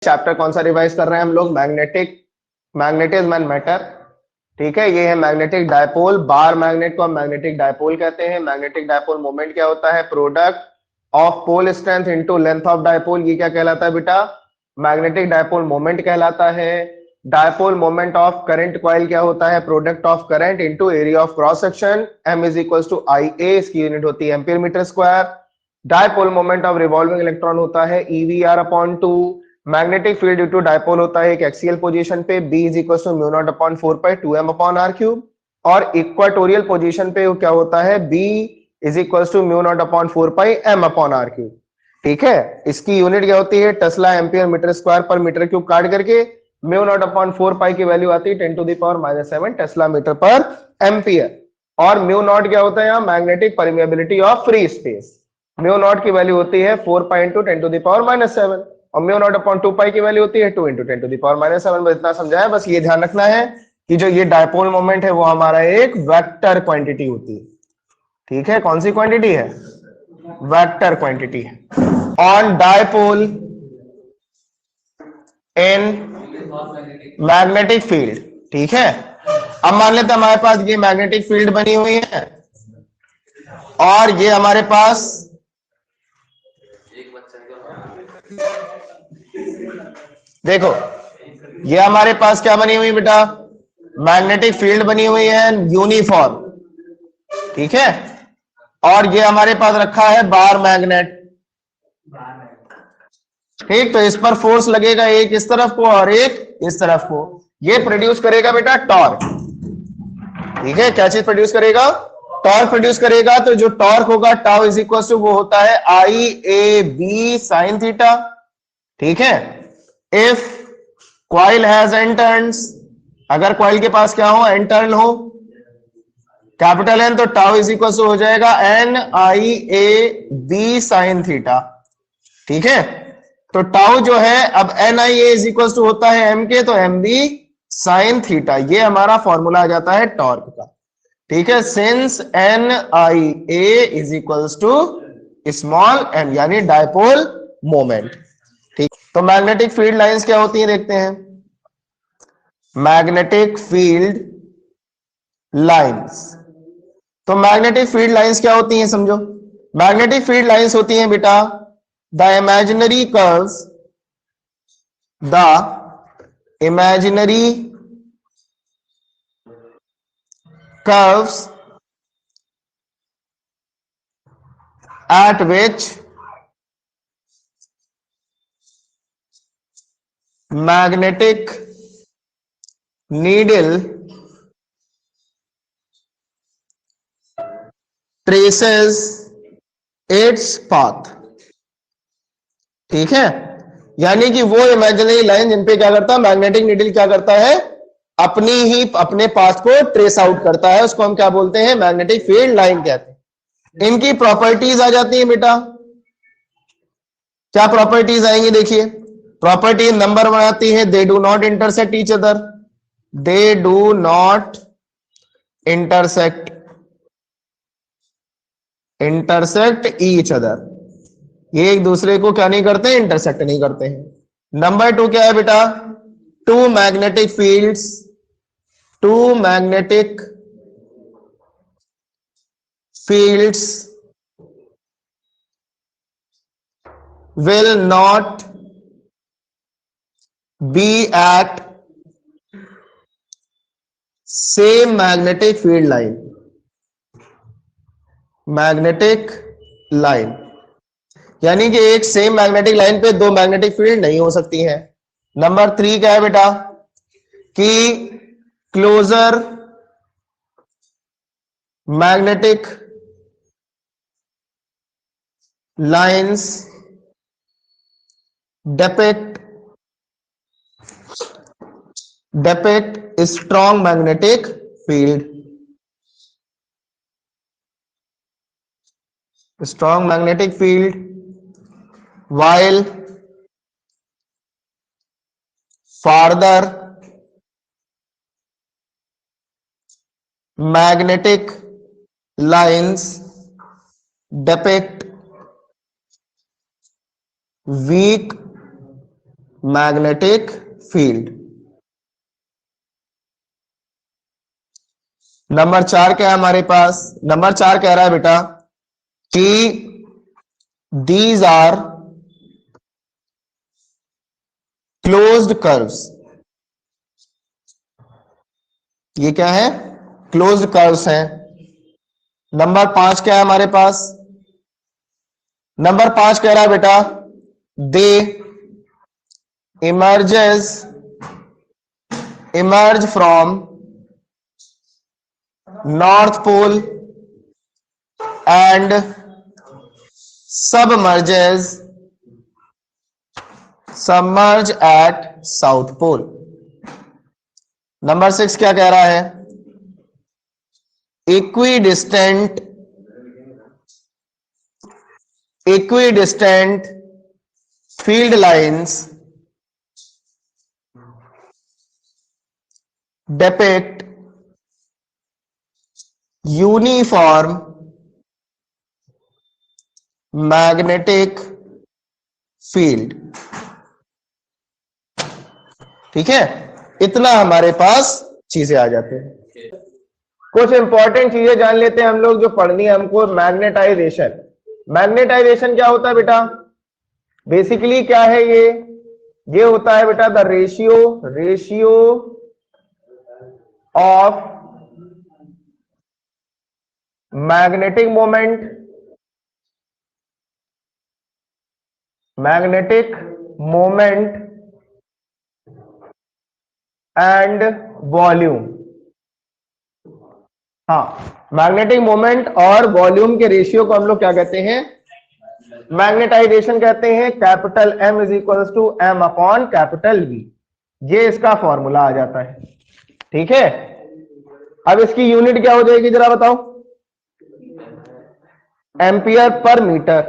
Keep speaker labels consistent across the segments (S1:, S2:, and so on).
S1: Chapter कौन सा revise कर रहे हैं हम लोग? Magnetism and matter. ठीक है, ये है मैग्नेटिक डायपोल। बार मैग्नेट को हम मैग्नेटिक डायपोल कहते हैं। मैग्नेटिक डायपोल मोमेंट क्या होता है? Product of pole strength into length of dipole. ये क्या कहलाता है बेटा? मैग्नेटिक डायपोल मोमेंट कहलाता है। Dipole moment of current coil क्या होता है? Product of current into area of cross section. m is equals to IA, इसकी यूनिट होती है ampere metre square. Dipole moment of revolving electron होता है EVR upon 2। Magnetic field due to dipole होता है एक एक्सियल पोजीशन पे, B is equal to mu naught upon 4 pi 2m upon r cube. और इक्वाटोरियल पोजीशन पे क्या होता है? B is equal to mu naught upon 4 pi m upon r cube. ठीक है, इसकी यूनिट क्या होती है? Tesla ampere metre square per metre cube काट करके म्यू नॉट अपॉन 4 पाई की वैल्यू आती है 10 to the power -7 tesla metre per ampere. और म्यू नॉट क्या होता है? यहाँ magnetic permeability of free space. Mu naught की वैल्यू होती है 4 pi into 10 to the power -7 और म्यू नॉट अपॉन 2 पाई की वैल्यू होती है 2 इंटू 10 टू द पावर -7। बस इतना समझा है। बस ये ध्यान रखना है कि जो ये डायपोल मोमेंट है वो हमारा एक वेक्टर क्वांटिटी होती है। ठीक है, कौन सी क्वांटिटी है? वेक्टर क्वांटिटी है। On dipole in magnetic field. ठीक है, अब मान लेते हैं हमारे पास ये मैग्नेटिक फील्ड बनी हुई है और ये हमारे पास देखो, ये हमारे पास क्या बनी हुई बेटा? मैग्नेटिक फील्ड बनी हुई है यूनिफॉर्म। ठीक है, और ये हमारे पास रखा है बार मैग्नेट। ठीक, तो इस पर फोर्स लगेगा एक इस तरफ को और एक इस तरफ को। ये प्रोड्यूस करेगा बेटा टॉर्क। ठीक है, क्या चीज प्रोड्यूस करेगा? टॉर्क प्रोड्यूस करेगा। तो जो टॉर्क होगा टाउ इज इक्वल टू वो होता है IAB साइन थीटा। ठीक है, if coil has an turns, अगर कॉइल के पास क्या हो? एन टर्न हो, कैपिटल N, तो टाउ इज इक्वल टू हो जाएगा NIAB साइन थीटा। ठीक है, तो टाउ जो है अब NIA इज इक्वल टू होता है M के, तो MB साइन थीटा। ये हमारा फॉर्मूला आ जाता है टॉर्क का। ठीक है, since NIA is equal to small m यानी डायपोल मोमेंट। ठीक, तो मैग्नेटिक फील्ड लाइंस क्या होती हैं देखते हैं। मैग्नेटिक फील्ड लाइंस, तो मैग्नेटिक फील्ड लाइंस क्या होती हैं समझो। मैग्नेटिक फील्ड लाइंस होती हैं बेटा the imaginary curves, the imaginary curves at which magnetic needle traces its path। ठीक है, यानी कि वो इमेजिनरी लाइन जिन पे क्या करता है? मैग्नेटिक नीडल क्या करता है? अपने पाथ को ट्रेस आउट करता है, उसको हम क्या बोलते हैं? मैग्नेटिक फील्ड लाइन कहते हैं। इनकी प्रॉपर्टीज आ जाती है बेटा। क्या प्रॉपर्टीज आएंगी देखिए। प्रॉपर्टी नंबर वन आती है they do not intersect each other, they do not intersect each other. ये एक दूसरे को क्या नहीं करते? इंटरसेक्ट नहीं करते हैं। नंबर टू क्या है बेटा? Two magnetic fields will not be at same magnetic field line। Magnetic line यानी कि एक सेम मैग्नेटिक लाइन पे दो मैग्नेटिक फील्ड नहीं हो सकती हैं। नंबर थ्री क्या है बेटा? कि closer magnetic lines depict strong magnetic field। strong magnetic field while farther magnetic lines depict weak magnetic field। weak magnetic field यानी कि एक सेम मैग्नेटिक लाइन पे दो मैग्नेटिक फील्ड नहीं हो सकती हैं। नंबर फोर क्या है बेटा? कि closer magnetic lines depict strong magnetic field while farther magnetic lines depict weak magnetic field। weak magnetic lines depict strong magnetic field while farther magnetic lines depict weak magnetic field. Number 4 क्या है हमारे पास? Number 4 कह रहा है बेटा कि these are closed curves. ये क्या है? क्लोज्ड कर्व्स हैं। नंबर 5 क्या है हमारे पास? नंबर 5 कह रहा है बेटा दे emerge from north pole and submerge at south pole। Number 6 क्या कह रहा है? equidistant field lines depict uniform magnetic field। ठीक है, इतना हमारे पास चीजें आ जाते हैं। कुछ इंपॉर्टेंट चीजें जान लेते हैं हम लोग जो पढ़नी है हमको। मैग्नेटाइजेशन। मैग्नेटाइजेशन क्या होता है बेटा? बेसिकली क्या है ये होता है बेटा the ratio of magnetic moment and volume. हाँ, मैग्नेटिक मोमेंट और वॉल्यूम के रेशियो को हम लोग क्या कहते हैं? मैग्नेटाइजेशन कहते हैं। Capital M is equals to M upon capital V, ये इसका फॉर्मूला आ जाता है। ठीक है, अब इसकी यूनिट क्या हो जाएगी जरा बताओ? Ampere per metre.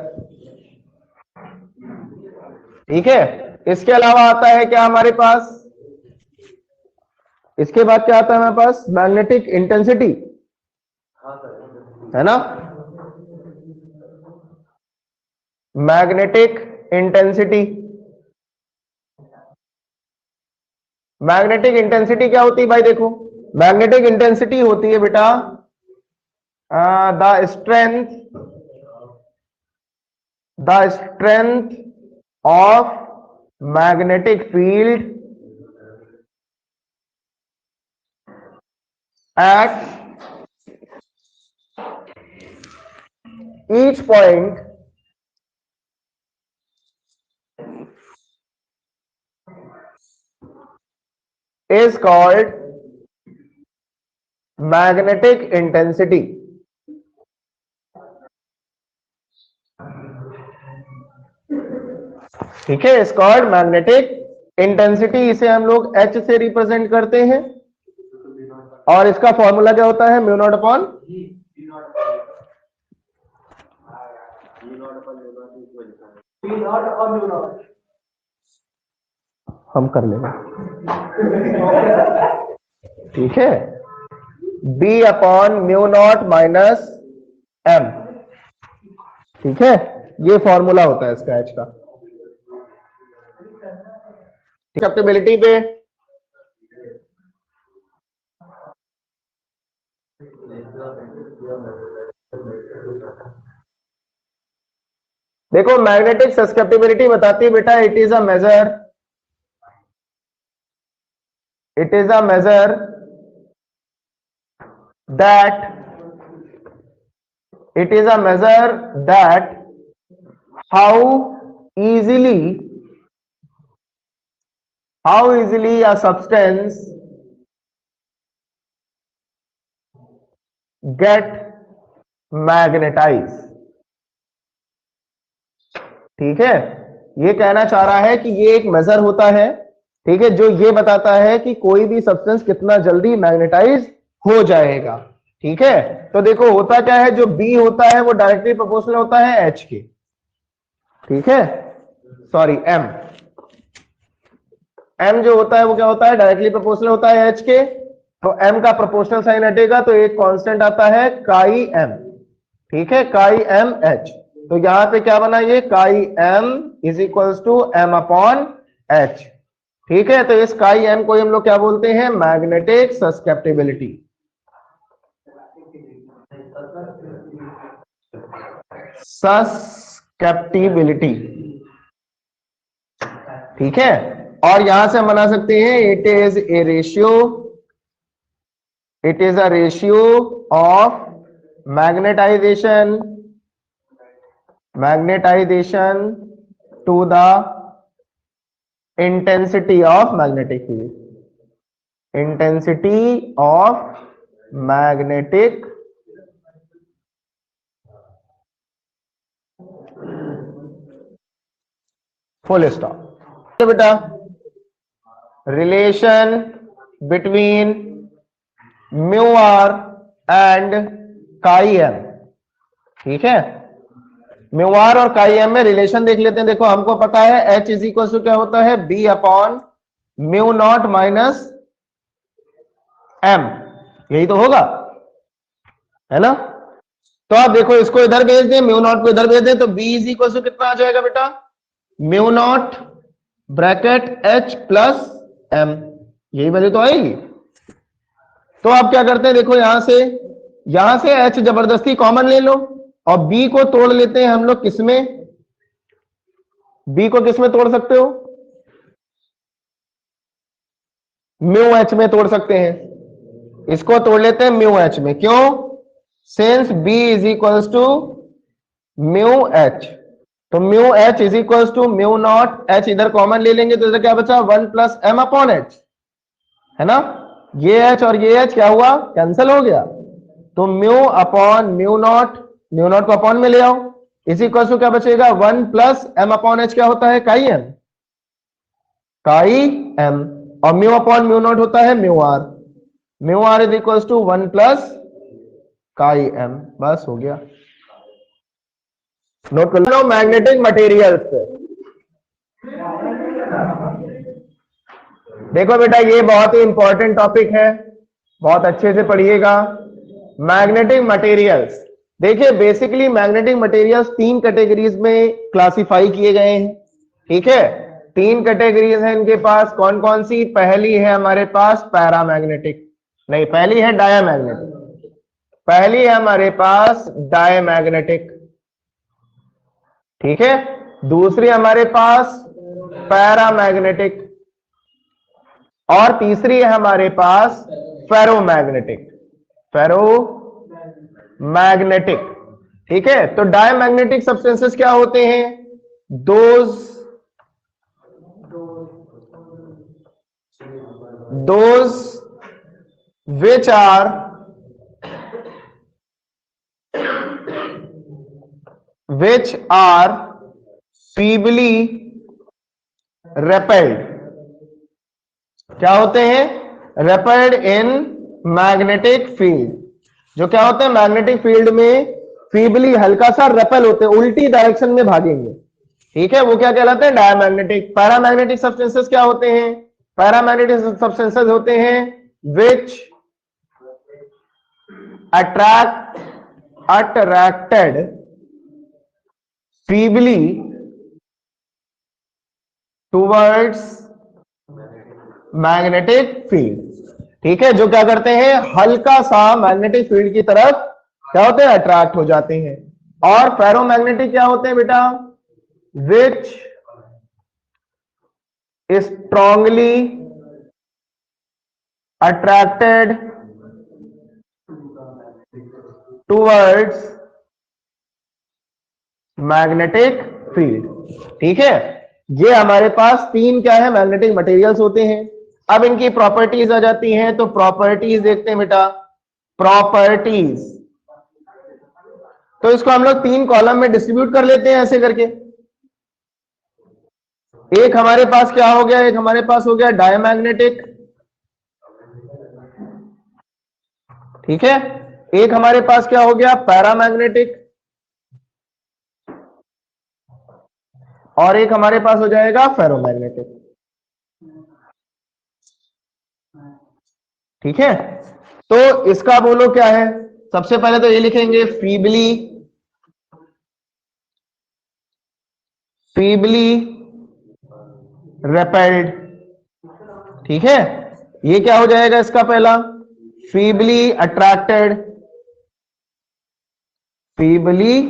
S1: ठीक है, इसके अलावा आता है क्या हमारे पास? इसके बाद क्या आता है हमारे पास? मैग्नेटिक इंटेंसिटी, है ना? Magnetic intensity. मैग्नेटिक इंटेंसिटी क्या होती है भाई? देखो, मैग्नेटिक इंटेंसिटी होती है बेटा the strength of magnetic field at each point is called magnetic intensity। ठीक है, इज कॉल्ड मैग्नेटिक इंटेंसिटी। इसे हम लोग H से रिप्रेजेंट करते हैं और इसका फॉर्मूला क्या होता है? म्यू नॉट अपॉन हम कर लेंगे। ठीक है, B upon mu naught minus M। ठीक है, ये फॉर्मूला होता है इसका H का। ससेप्टिबिलिटी पे देखो, मैग्नेटिक ससेप्टिबिलिटी बताती है बेटा it is a measure that how easily a substance get magnetized। ठीक है, ये कहना चाह रहा है कि ये एक मेजर होता है, ठीक है, जो ये बताता है कि कोई भी सब्सटेंस कितना जल्दी मैग्नेटाइज हो जाएगा। ठीक है, तो देखो होता क्या है, जो B होता है वो डायरेक्टली प्रोपोर्शनल होता है H के। ठीक है, सॉरी M जो होता है वो क्या होता है? डायरेक्टली प्रोपोर्शनल होता है H के। तो M का प्रोपोर्शनल साइन हटेगा तो एक कांस्टेंट आता है काई M। ठीक है, काई M H। तो यहां पे क्या बना? ये chi M is equals to M upon H। ठीक है, तो इस काई M को हम लोग क्या बोलते हैं? Magnetic susceptibility. सस्केप्टिबिलिटी, ठीक है। और यहां से हम बना सकते हैं it is a ratio, it is a ratio of magnetisation, magnetisation to the intensity of magnetic field, intensity of magnetic full stop. बेटा relation between mu r and chi M, ठीक है। म्यू आर और काई M में relation देख लेते हैं। देखो हमको पता है H इज इक्वल टू क्या होता है? B upon mu naught minus M, यही तो होगा, है ना। तो आप देखो इसको इधर भेज दें, म्यू नॉट को इधर भेज दें, तो B इज इक्वल टू कितना आ जाएगा बेटा? Mu naught bracket H plus M, यही वैल्यू तो आएगी। तो आप क्या करते हैं, देखो यहां से H जबरदस्ती कॉमन ले लो और B को तोड़ लेते हैं हम लोग। किसमें? B को किसमें तोड़ सकते हो? म्यू H में तोड़ सकते हैं। इसको तोड़ लेते हैं म्यू H में। क्यों? Since B is equals to mu H, तो mu H is equals to mu naught H, इधर कॉमन ले लेंगे तो इधर क्या बचा? 1 प्लस M अपॉन H, है ना। ये H और ये H क्या हुआ? कैंसिल हो गया। तो म्यू अपॉन म्यू नॉट को अपॉन में ले आओ, इसी इक्वल टू क्या बचेगा? 1 प्लस M अपॉन H क्या होता है? काई M, काई M। और म्यू अपॉन म्यू नॉट होता है mu r is equal to 1 plus chi M। बस हो गया। नोट कर लो मैग्नेटिक मटेरियल्स। देखो बेटा ये बहुत ही इंपॉर्टेंट टॉपिक है, बहुत अच्छे से पढ़िएगा। मैग्नेटिक मटेरियल्स, देखिए बेसिकली मैग्नेटिक मटेरियल्स 3 कैटेगरीज में क्लासिफाई किए गए हैं, ठीक है। 3 कैटेगरीज हैं इनके पास। कौन कौन सी? पहली है हमारे पास पैरामैग्नेटिक, नहीं पहली है डायमैग्नेटिक, पहली है हमारे पास डायमैग्नेटिक, ठीक है। दूसरी हमारे पास पैरामैग्नेटिक और तीसरी है हमारे पास फेरोमैग्नेटिक, फेरोमैग्नेटिक, ठीक है। तो डायमैग्नेटिक सब्सटेंसेस क्या होते हैं? those which are feebly repelled, क्या होते हैं? repelled in magnetic field, जो क्या होते हैं? मैग्नेटिक फील्ड में फीबली हल्का सा रेपेल होते हैं, उल्टी डायरेक्शन में भागेंगे, ठीक है। वो क्या कहलाते हैं? डायमैग्नेटिक। पैरामैग्नेटिक सब्सटेंसेस क्या होते हैं? पैरामैग्नेटिक सब्सटेंसेस होते हैं which attracted feebly towards magnetic field, ठीक है। जो क्या करते हैं? हल्का सा मैग्नेटिक फील्ड की तरफ क्या होते हैं? अट्रैक्ट हो जाते हैं। और फेरोमैग्नेटिक क्या होते हैं बेटा? which strongly attracted towards magnetic field, ठीक है। ये हमारे पास 3 क्या है? मैग्नेटिक मटेरियल्स होते हैं। अब इनकी प्रॉपर्टीज आ जाती हैं, तो प्रॉपर्टीज देखते हैं बेटा। प्रॉपर्टीज, तो इसको हम लोग 3 कॉलम में डिस्ट्रीब्यूट कर लेते हैं ऐसे करके। एक हमारे पास क्या हो गया? एक हमारे पास हो गया डायमैग्नेटिक, ठीक है। एक हमारे पास क्या हो गया? पैरामैग्नेटिक, और एक हमारे पास हो जाएगा फेरोमैग्नेटिक, ठीक है। तो इसका बोलो क्या है? सबसे पहले तो ये लिखेंगे फीबली रेपेल्ड। ठीक है, ये क्या हो जाएगा इसका पहला, फीबली अट्रैक्टेड, फीबली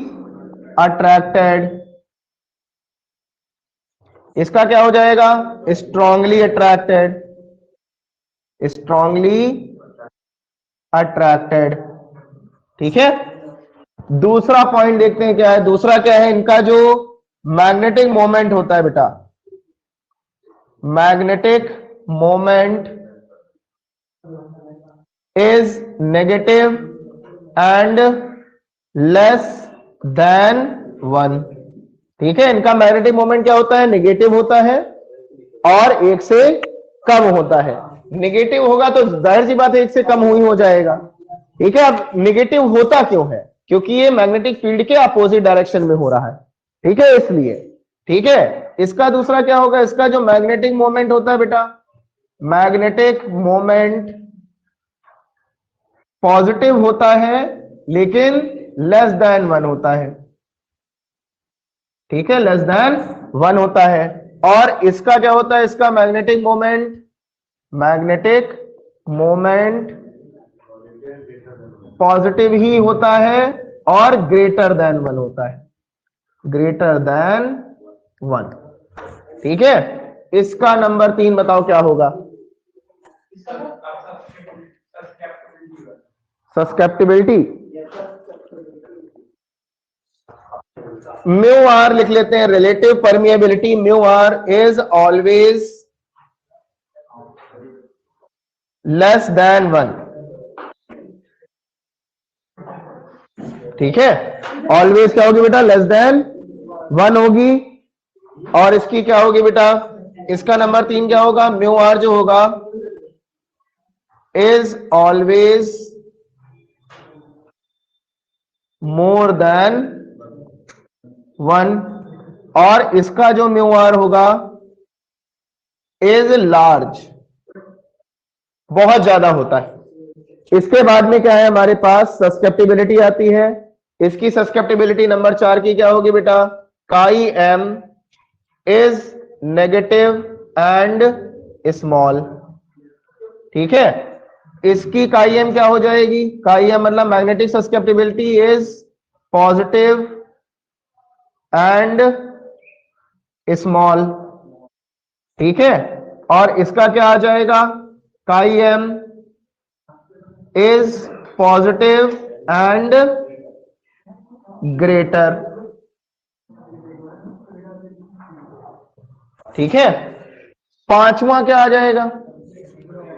S1: अट्रैक्टेड। इसका क्या हो जाएगा, स्ट्रांगली अट्रैक्टेड, स्ट्रांगली अट्रैक्टेड। ठीक है, दूसरा पॉइंट देखते हैं क्या है, दूसरा क्या है, इनका जो मैग्नेटिक मोमेंट होता है बेटा, magnetic moment is negative and less than 1। ठीक है, इनका मैग्नेटिक मोमेंट क्या होता है, नेगेटिव होता है और 1 से कम होता है। नेगेटिव होगा तो जाहिर सी बात है 1 से कम ही हो जाएगा। ठीक है, अब नेगेटिव होता क्यों है, क्योंकि ये मैग्नेटिक फील्ड के अपोजिट डायरेक्शन में हो रहा है। ठीक है, इसलिए। ठीक है, इसका दूसरा क्या होगा, इसका जो मैग्नेटिक मोमेंट होता है बेटा, मैग्नेटिक मोमेंट पॉजिटिव होता है लेकिन लेस देन 1 होता है। ठीक है, लेस देन 1 होता है। और इसका क्या होता है, इसका magnetic moment, magnetic moment positive ही होता है और ग्रेटर देन 1 होता है, ग्रेटर देन 1। ठीक है, इसका नंबर 3 बताओ क्या होगा, सस्केप्टिबिलिटी। म्यू आर लिख लेते हैं, relative permeability mu r is always less than 1। ठीक है, ऑलवेज क्या होगी बेटा, लेस देन 1 होगी। और इसकी क्या होगी बेटा, इसका नंबर 3 क्या होगा, म्यू आर जो होगा इज ऑलवेज मोर देन 1। और इसका जो म्यू आर होगा इज लार्ज, बहुत ज्यादा होता है। इसके बाद में क्या है हमारे पास, सस्केप्टिबिलिटी आती है। इसकी सस्केप्टिबिलिटी नंबर 4 की क्या होगी बेटा, chi M is negative and small. ठीक है, इसकी काई एम क्या हो जाएगी, काई एम मतलब magnetic susceptibility is positive and small. ठीक है, और इसका क्या आ जाएगा, chi M is positive and greater. ठीक है, पांचवा क्या आ जाएगा,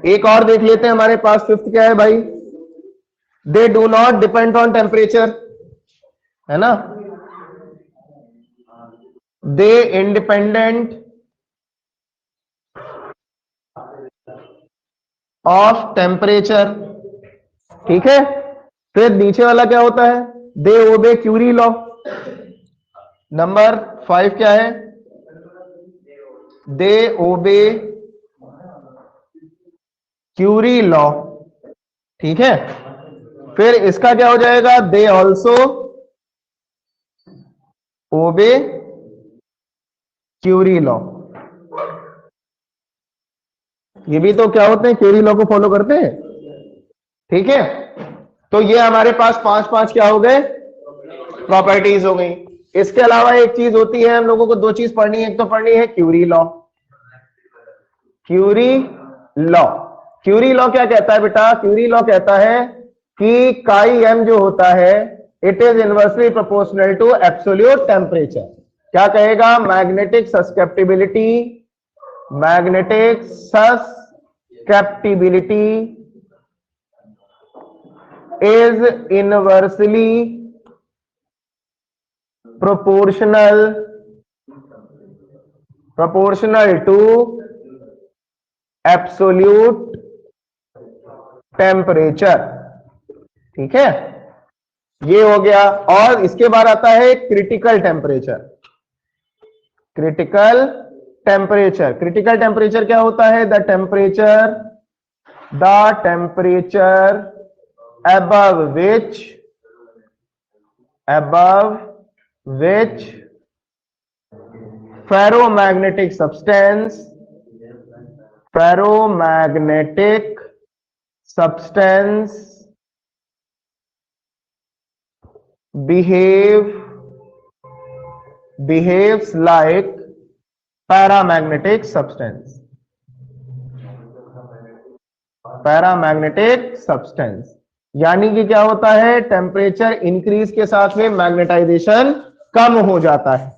S1: एक और देख लेते हैं हमारे पास, फिफ्थ क्या है भाई, they do not depend on temperature, है ना, दे इंडिपेंडेंट ऑफ टेम्परेचर। ठीक है, फिर नीचे वाला क्या होता है, दे ओबे क्यूरी लॉ। नंबर 5 क्या है, दे ओबे क्यूरी लॉ। ठीक है, फिर इसका क्या हो जाएगा, दे ऑल्सो ओबे क्यूरी लॉ। ये भी तो क्या होते हैं, क्यूरी लॉ को फॉलो करते हैं। ठीक है, तो ये हमारे पास 5 क्या हो गए, प्रॉपर्टीज हो गई। इसके अलावा एक चीज होती है, हम लोगों को 2 चीज पढ़नी है, एक तो पढ़नी है Curie law. Curie law, Curie law क्या कहता है बेटा, क्यूरी लॉ कहता है कि काई एम जो होता है it is inversely proportional to absolute temperature. क्या कहेगा, magnetic susceptibility, magnetic susceptibility is inversely proportional to absolute temperature. ठीक है, ये हो गया। और इसके बाद आता है critical temperature. Critical temperature, critical temperature क्या होता है, the temperature above which ferromagnetic substance, ferromagnetic substance behaves like paramagnetic substance, paramagnetic substance. यानी कि क्या होता है, टेम्परेचर इंक्रीज के साथ में मैग्नेटाइजेशन कम हो जाता है।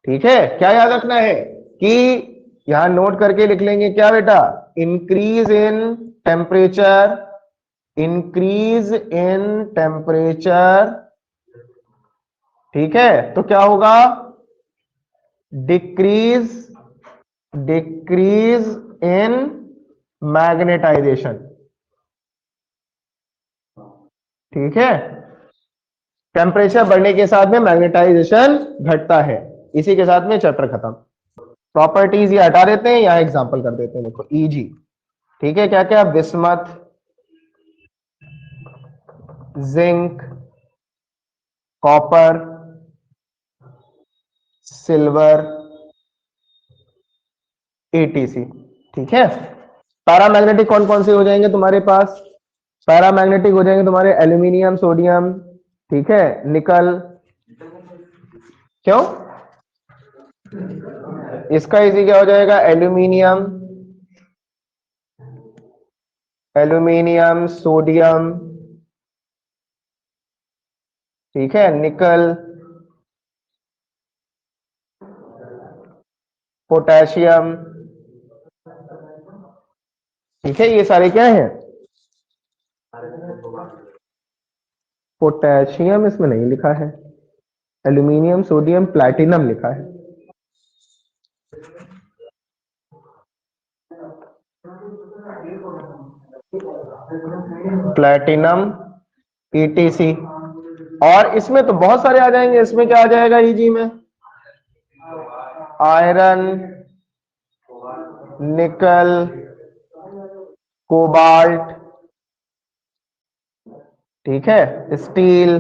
S1: ठीक है, क्या याद रखना है कि यहां नोट करके लिख लेंगे क्या बेटा, increase in temperature, increase in temperature, ठीक है, तो क्या होगा, डिक्रीज, डिक्रीज इन मैग्नेटाइजेशन। ठीक है, टेम्परेचर बढ़ने के साथ में मैग्नेटाइजेशन घटता है। इसी के साथ में चैप्टर खत्म। प्रॉपर्टीज ये हटा देते हैं, यहां एग्जांपल कर देते हैं, देखो ईजी। ठीक है, क्या क्या, bismuth, zinc, copper, silver, etc. ठीक है, पैरामैग्नेटिक कौन कौन से हो जाएंगे तुम्हारे पास, पैरामैग्नेटिक हो जाएंगे तुम्हारे एल्यूमिनियम, सोडियम, ठीक है, निकल। क्यों, इसका इजी क्या हो जाएगा, एल्यूमिनियम, एल्यूमिनियम, सोडियम, ठीक है, निकल, पोटेशियम। ठीक है, ये सारे क्या हैं, पोटेशियम इसमें नहीं लिखा है, एल्यूमिनियम, सोडियम, प्लैटिनम लिखा है। Platinum, etc. और इसमें तो बहुत सारे आ जाएंगे, इसमें क्या आ जाएगा इजी में, आयरन, निकल, कोबाल्ट, ठीक है, स्टील,